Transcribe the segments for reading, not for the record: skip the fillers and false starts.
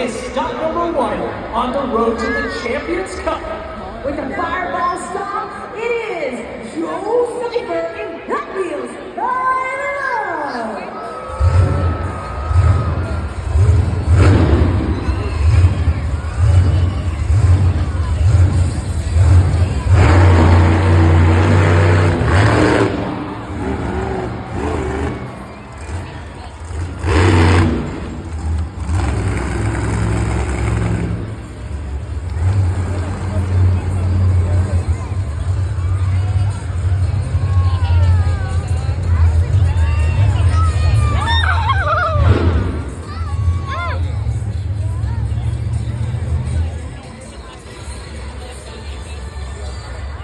is stop number 1 on the road to the Champions Cup. With a fireball stop, it is Joe Cypher in Hot Wheels Fire Love.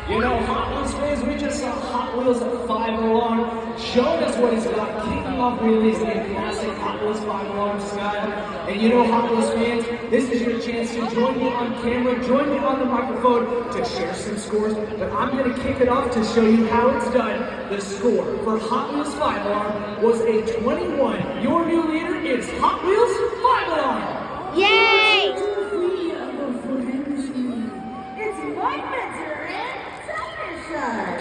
You know, Hot Wheels fans, we just saw Hot Wheels 5 Alarm showing us what he's got, kicking off release in classic Hot Wheels 5 Alarm style. And you know, Hot Wheels fans, this is your chance to join me on camera, join me on the microphone to share some scores. But I'm going to kick it off to show you how it's done. The score for Hot Wheels 5 Alarm was a 21. Your new leader is Hot Wheels 5 Alarm. Yay! It's Mike Mentor and Tiger Shark.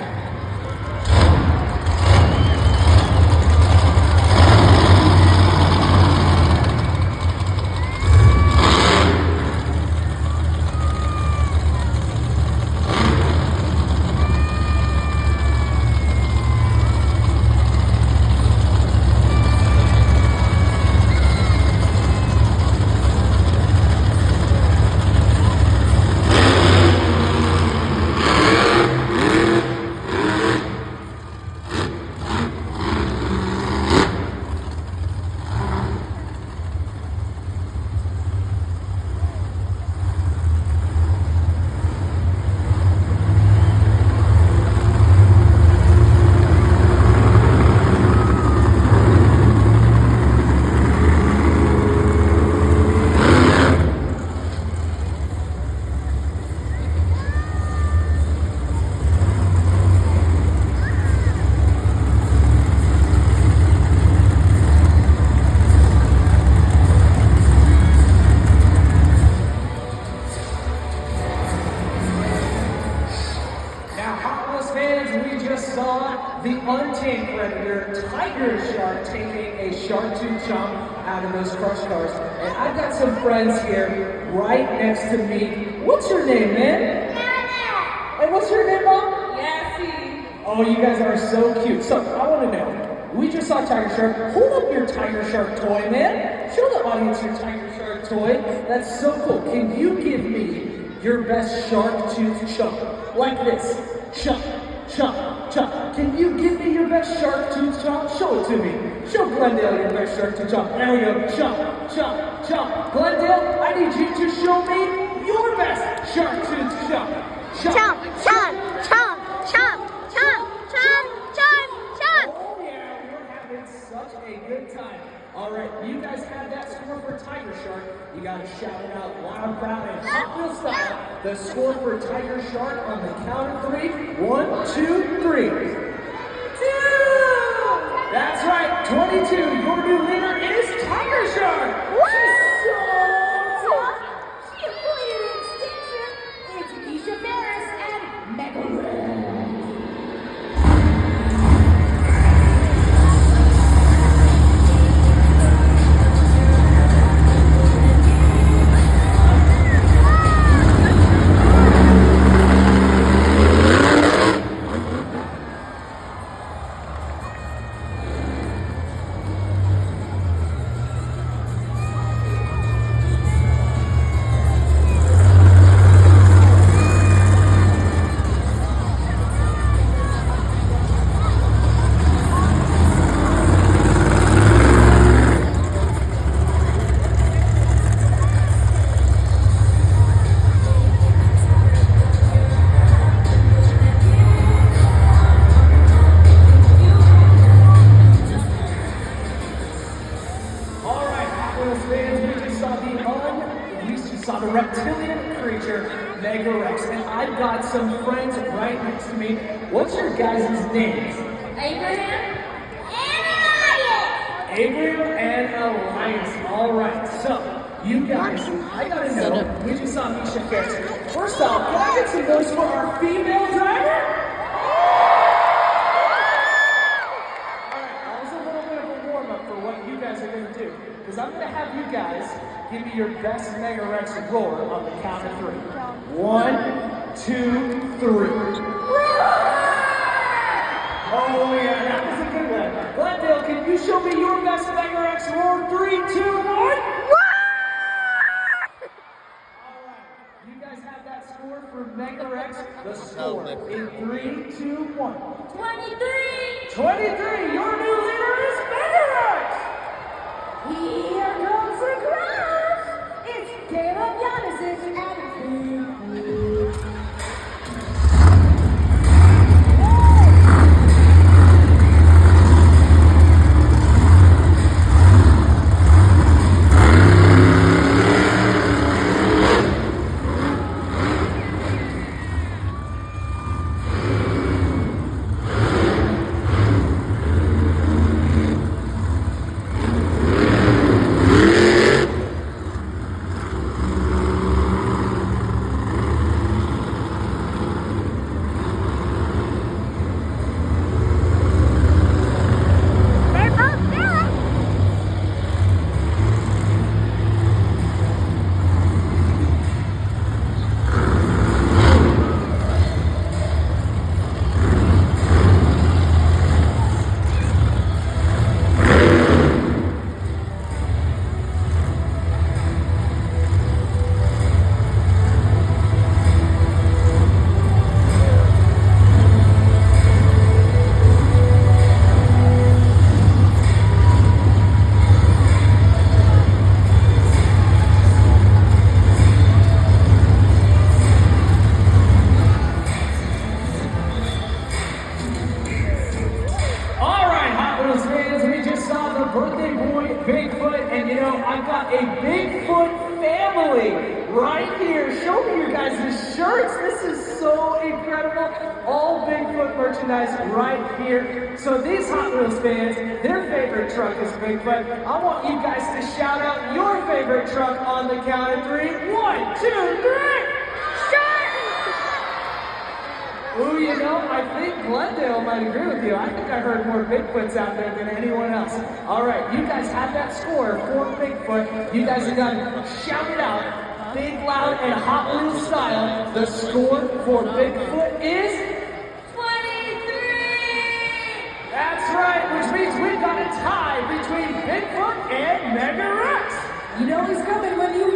The untamed predator, Tiger Shark, taking a shark tooth chomp out of those crush cars. And I've got some friends here right next to me. What's your name, man? Nana! And what's your name, Mom? Yassie! Oh, you guys are so cute. So, I want to know, we just saw Tiger Shark. Hold up your Tiger Shark toy, man. Show the audience your Tiger Shark toy. That's so cool. Can you give me your best shark tooth chomp? Like this. Chomp, chomp, chomp. Can you give me your best shark tooth chomp? Show it to me. Show Glendale your best shark tooth chomp. There we go. Chomp, chomp, chomp. Glendale, I need you to show me your best shark tooth chomp. Chomp, chomp, chomp, chomp, chomp, chomp, chomp, chomp. Oh yeah, we're having such a good time. All right, you guys have that score for Tiger Shark. You got to shout it out loud, proud, and Hot Wheels style. The score for Tiger Shark on the count of 3. 1, 2, 3. 2! That's right, 22. Your new leader is Tiger Shark. She's so tough. She avoided extinction. It's Isha Ferris and Mega Red. Saw the reptilian creature, Mega-Wrex, and I've got some friends right next to me. What's your guys' names? Abraham and Elias. Abraham and Elias. All right, so You guys, I gotta know, we just saw Misha Ferris. First off, can I get some noise for our female driver? Alright, that was a little bit of a warm-up for what you guys are gonna do. Because I'm gonna have you guys give me your best Mega Rex roar on the count of 3. 1, 2, 3. Oh yeah, that was a good one. Glendale, can you show me your best Mega Rex roar? 3, 2, 1. You guys have that score for Mega Rex. The score in 3, 2, 1. 23! 23. Your new leader is Mega Rex. Here comes the crowd! It's Caleb Yanisic and Big Blue. Birthday boy, Bigfoot, and you know, I've got a Bigfoot family right here. Show me your guys' shirts. This is so incredible. All Bigfoot merchandise right here. So these Hot Wheels fans, their favorite truck is Bigfoot. I want you guys to shout out your favorite truck on the count of 3. 1, 2, 3. Ooh, you know, I think Glendale might agree with you. I think I heard more Bigfoots out there than anyone else. All right, you guys have that score for Bigfoot. You guys are gonna shout it out, big, loud, and Hot Wheels style. The score for Bigfoot is 23! That's right, which means we've got a tie between Bigfoot and Mega Rex. You know he's coming when you